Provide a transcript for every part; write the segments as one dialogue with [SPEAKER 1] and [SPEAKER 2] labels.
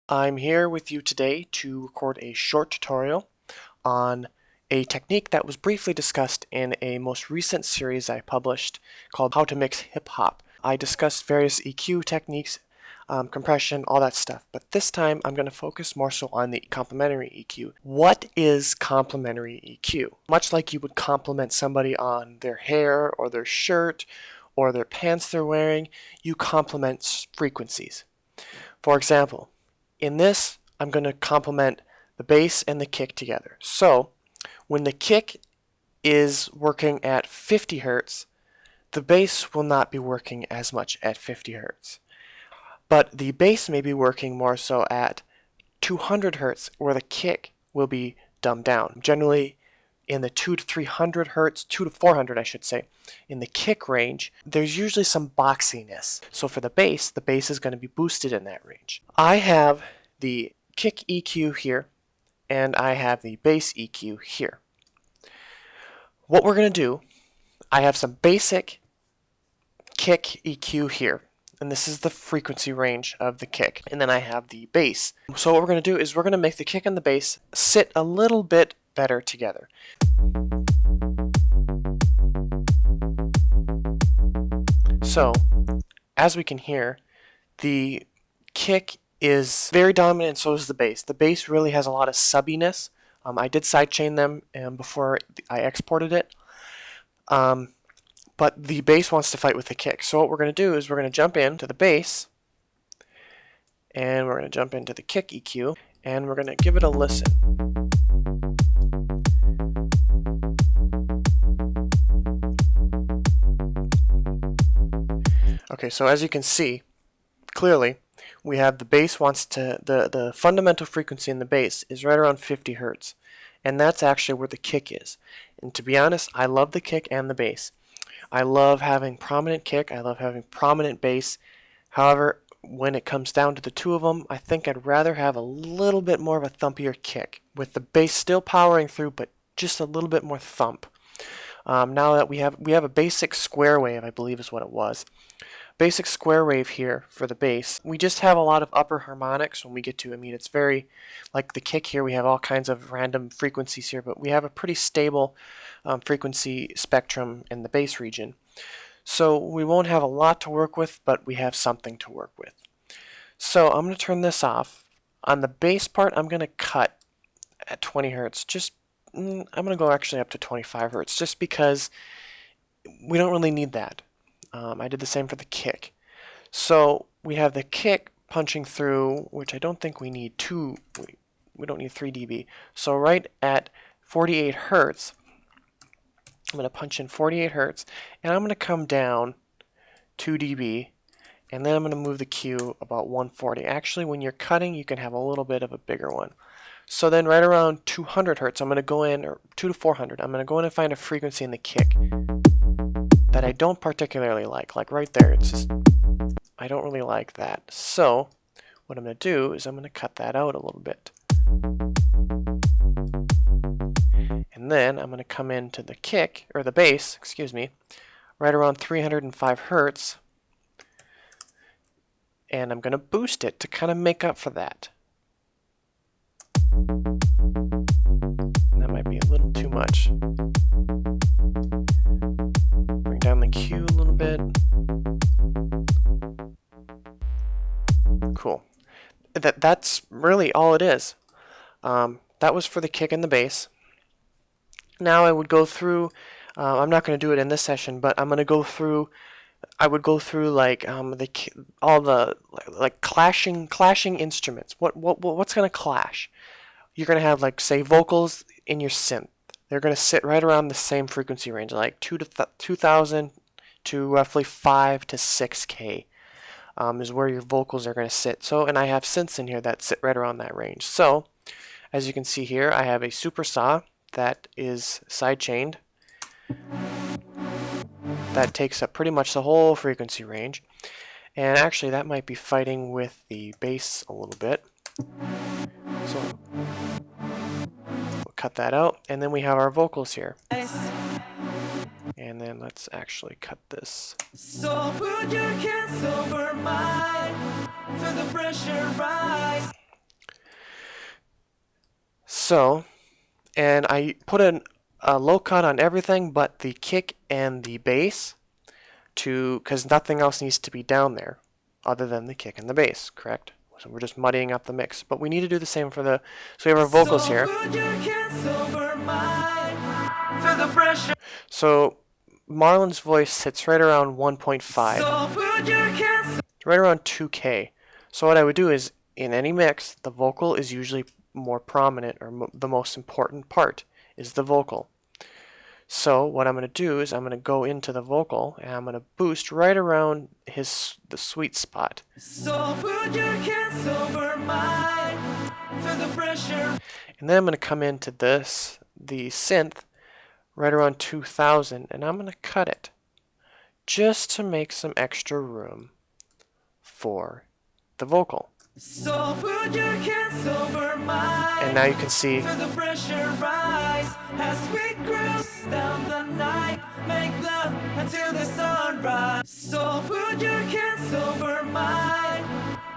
[SPEAKER 1] I'm here with you today to record a short tutorial on a technique that was briefly discussed in a most recent series I published called How to Mix Hip Hop. I discussed various EQ techniques, compression, all that stuff, but this time I'm going to focus more so on the complementary EQ. What is complementary EQ? Much like you would compliment somebody on their hair or their shirt or their pants they're wearing, you complement frequencies. For example, in this, I'm going to complement the bass and the kick together. So, when the kick is working at 50 Hertz, the bass will not be working as much at 50 Hertz. But the bass may be working more so at 200 Hertz, where the kick will be dumbed down. Generally, in the 2 to 300 Hertz, 2 to 400 I should say, in the kick range, there's usually some boxiness. So for the bass is going to be boosted in that range. I have the kick EQ here, and I have the bass EQ here. What we're going to do, I have some basic kick EQ here, and this is the frequency range of the kick, and then I have the bass. So what we're going to do is we're going to make the kick and the bass sit a little bit better together. So, as we can hear, the kick is very dominant and so is the bass. The bass really has a lot of subbiness. I did sidechain them before I exported it. But the bass wants to fight with the kick. So what we're going to do is we're going to jump into the bass, and we're going to jump into the kick EQ, and we're going to give it a listen. Okay, so as you can see, clearly, we have the bass wants to, the fundamental frequency in the bass is right around 50 Hertz. And that's actually where the kick is. And to be honest, I love the kick and the bass. I love having prominent kick, I love having prominent bass. However, when it comes down to the two of them, I think I'd rather have a little bit more of a thumpier kick, with the bass still powering through, but just a little bit more thump. Now that we have a basic square wave, I believe is what it was. Basic square wave here for the bass. We just have a lot of upper harmonics when we get to, it's very, like the kick here, we have all kinds of random frequencies here, but we have a pretty stable frequency spectrum in the bass region. So we won't have a lot to work with, but we have something to work with. So I'm going to turn this off. On the bass part, I'm going to cut at 20 Hertz. I'm going to go actually up to 25 Hertz, just because we don't really need that. I did the same for the kick. So we have the kick punching through, which I don't think we need we don't need 3 dB. So right at 48 Hertz, I'm going to punch in 48 Hertz, and I'm going to come down 2 dB, and then I'm going to move the Q about 140. Actually, when you're cutting, you can have a little bit of a bigger one. So then right around 200 Hertz, I'm going to go in, or 2 to 400, I'm going to go in and find a frequency in the kick that I don't particularly like right there. It's just, I don't really like that. So what I'm going to do is I'm going to cut that out a little bit. And then I'm going to come into the kick, or the bass, excuse me, right around 305 Hertz, and I'm going to boost it to kind of make up for that. That might be a little too much. Down the Q a little bit. Cool. That's really all it is. That was for the kick and the bass. Now I would go through, I'm not going to do it in this session, but I'm going to go through, I would go through like all the like clashing instruments. What's going to clash? You're going to have, like, say, vocals in your synth. They're going to sit right around the same frequency range, like 2,000 to roughly 5 to 6K is where your vocals are going to sit. So, and I have synths in here that sit right around that range. So, as you can see here, I have a super saw that is sidechained. That takes up pretty much the whole frequency range. And actually, that might be fighting with the bass a little bit. So, cut that out, and then we have our vocals here. And then let's actually cut this. So put your hands over mine, feel the pressure rise. So, and I put a low cut on everything but the kick and the bass, because nothing else needs to be down there other than the kick and the bass, correct? So we're just muddying up the mix. But we need to do the same for the, so we have our vocals here. So Marlon's voice sits right around 1.5, right around 2K. So what I would do is, in any mix, the vocal is usually more prominent, or the most important part is the vocal. So what I'm going to do is I'm going to go into the vocal and I'm going to boost right around the sweet spot. So put your hands over mine for the pressure. And then I'm going to come into the synth right around 2000, and I'm going to cut it just to make some extra room for the vocal. So put your hands over mine, and now you can see for the pressure rise as we cruise down the night, make love until the sunrise. So put your hands over mine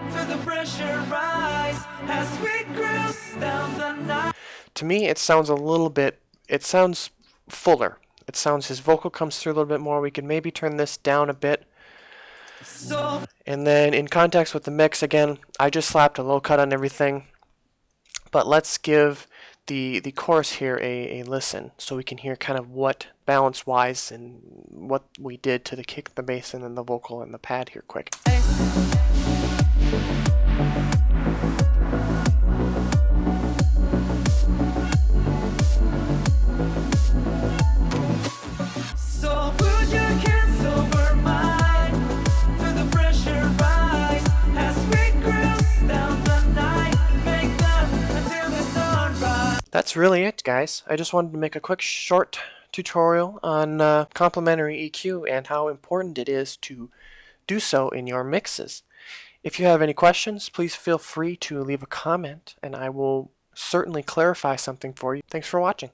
[SPEAKER 1] for the pressure rise as we cruise down the night. To me, it sounds a little bit, it sounds fuller. It sounds, his vocal comes through a little bit more. We can maybe turn this down a bit. And then in context with the mix, again, I just slapped a low cut on everything. But let's give the chorus here a listen so we can hear kind of what balance-wise and what we did to the kick, the bass, and then the vocal and the pad here quick. That's really it, guys. I just wanted to make a quick short tutorial on complementary EQ and how important it is to do so in your mixes. If you have any questions, please feel free to leave a comment and I will certainly clarify something for you. Thanks for watching.